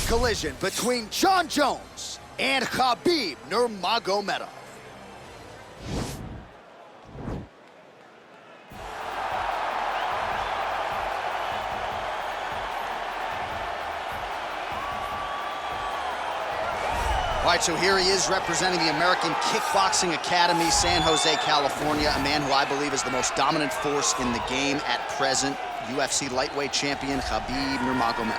heavyweight collision between Jon Jones and Khabib Nurmagomedov. All right, so here he is representing the American Kickboxing Academy, San Jose, California, a man who I believe is the most dominant force in the game at present, UFC lightweight champion Khabib Nurmagomedov.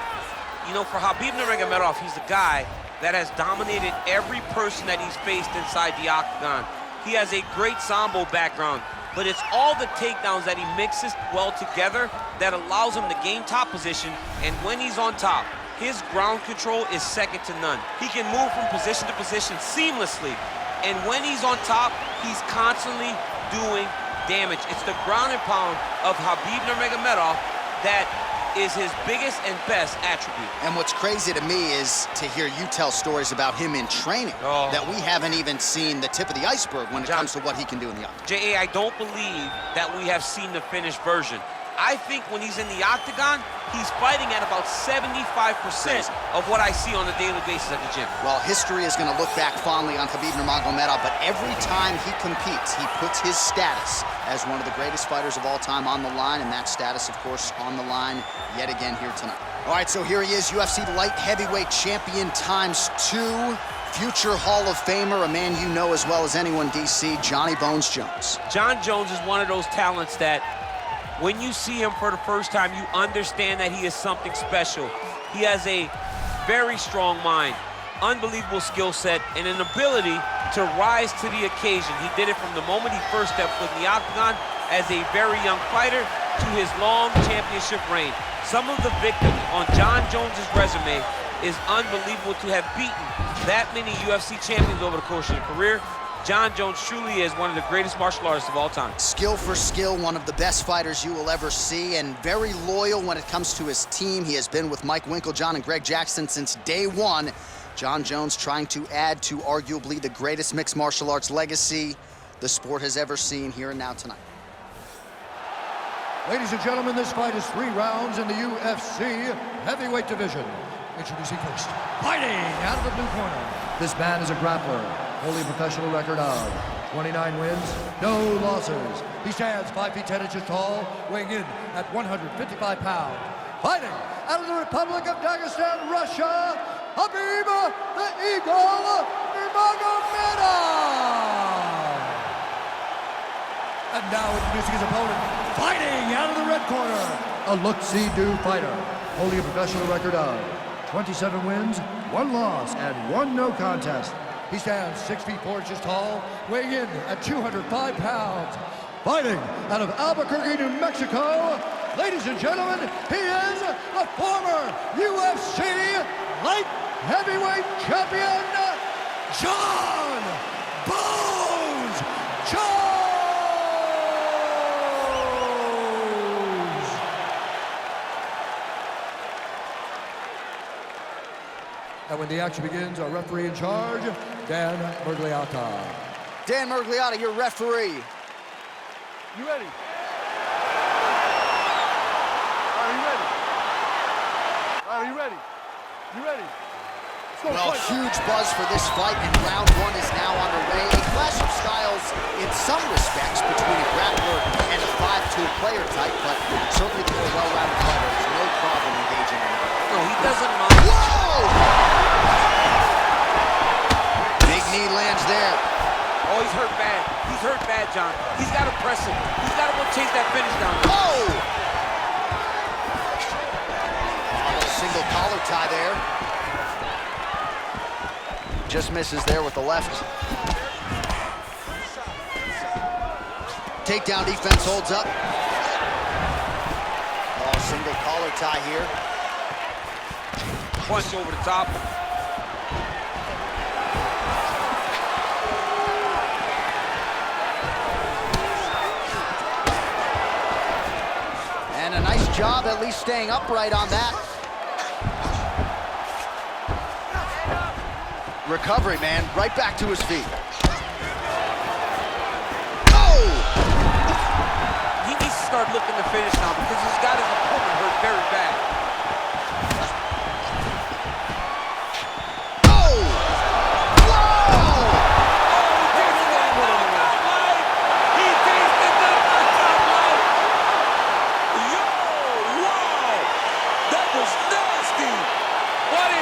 You know, for Khabib Nurmagomedov, he's the guy that has dominated every person that he's faced inside the octagon. He has a great sambo background, but it's all the takedowns that he mixes well together that allows him to gain top position, and when he's on top, his ground control is second to none. He can move from position to position seamlessly. And when he's on top, he's constantly doing damage. It's the ground and pound of Khabib Nurmagomedov that is his biggest and best attribute. And what's crazy to me is to hear you tell stories about him in training that we haven't even seen the tip of the iceberg when it comes to what he can do in the octagon. J.A., I don't believe that we have seen the finished version. I think when he's in the octagon, he's fighting at about 75% of what I see on a daily basis at the gym. Well, history is going to look back fondly on Khabib Nurmagomedov, but every time he competes, he puts his status as one of the greatest fighters of all time on the line, and that status, of course, on the line yet again here tonight. All right, so here he is, UFC light heavyweight champion ×2, future Hall of Famer, a man you know as well as anyone, DC, Johnny Bones Jones. Jon Jones is one of those talents that when you see him for the first time, you understand that he is something special. He has a very strong mind, unbelievable skill set, and an ability to rise to the occasion. He did it from the moment he first stepped foot in the octagon as a very young fighter to his long championship reign. Some of the victims on Jon Jones's resume is unbelievable to have beaten that many UFC champions over the course of his career. Jon Jones truly is one of the greatest martial artists of all time. Skill for skill, one of the best fighters you will ever see, and very loyal when it comes to his team. He has been with Mike Winkeljohn and Greg Jackson since day one. Jon Jones trying to add to arguably the greatest mixed martial arts legacy the sport has ever seen here and now tonight. Ladies and gentlemen, this fight is 3 rounds in the UFC heavyweight division. Introducing first, fighting out of the blue corner. This man is a grappler, holding a professional record of 29 wins, no losses. He stands 5 feet 10 inches tall, weighing in at 155 pounds. Fighting out of the Republic of Dagestan, Russia, Khabib the Eagle Nurmagomedov. And now introducing his opponent, fighting out of the red corner, a look-see-do fighter, holding a professional record of 27 wins, 1 loss, and 1 no contest. He stands 6 feet 4 inches tall, weighing in at 205 pounds. Fighting out of Albuquerque, New Mexico, ladies and gentlemen, he is the former UFC light heavyweight champion, Jon Bones Jones! And when the action begins, our referee in charge, Dan Mergliata. Dan Mergliata, your referee. You ready? Are you ready? Are you ready? You ready? Well, huge buzz for this fight, and round 1 is now underway. A clash of styles in some respects between a grappler and a 5'2" player type, but certainly the more well-rounded fighter has no problem engaging in it. No, he doesn't mind. Whoa! Big knee lands there. Oh, he's hurt bad. He's hurt bad, Jon. He's got to press him. He's got to go chase that finish down. Oh! A little single collar tie there. Just misses there with the left. Takedown defense holds up. Oh, single collar tie here. Punch over the top. And a nice job at least staying upright on that. Recovery, man, right back to his feet. Oh! He needs to start looking to finish now because he's got his opponent hurt very bad.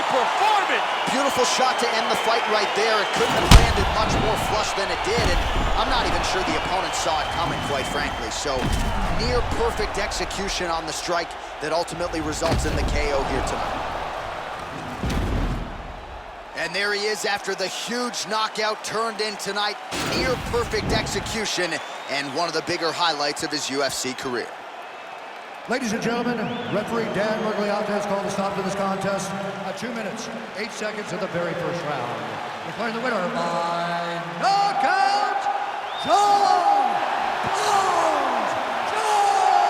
performance. Beautiful shot to end the fight right there. It couldn't have landed much more flush than it did, and I'm not even sure the opponent saw it coming, quite frankly. So near perfect execution on the strike that ultimately results in the KO here tonight. And there he is after the huge knockout turned in tonight. Near perfect execution and one of the bigger highlights of his UFC career. Ladies and gentlemen, referee Dan Murgliata has called a stop to this contest at 2 minutes, 8 seconds of the very first round. Declaring the winner by knockout, John Bones Jones!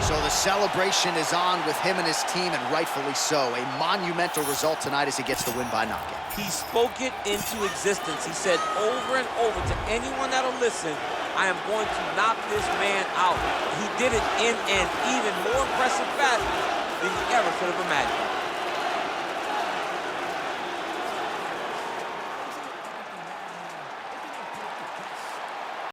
So the celebration is on with him and his team, and rightfully so. A monumental result tonight as he gets the win by knockout. He spoke it into existence. He said over and over to anyone that'll listen, I am going to knock this man out. He did it in an even more impressive fashion than he ever could have imagined.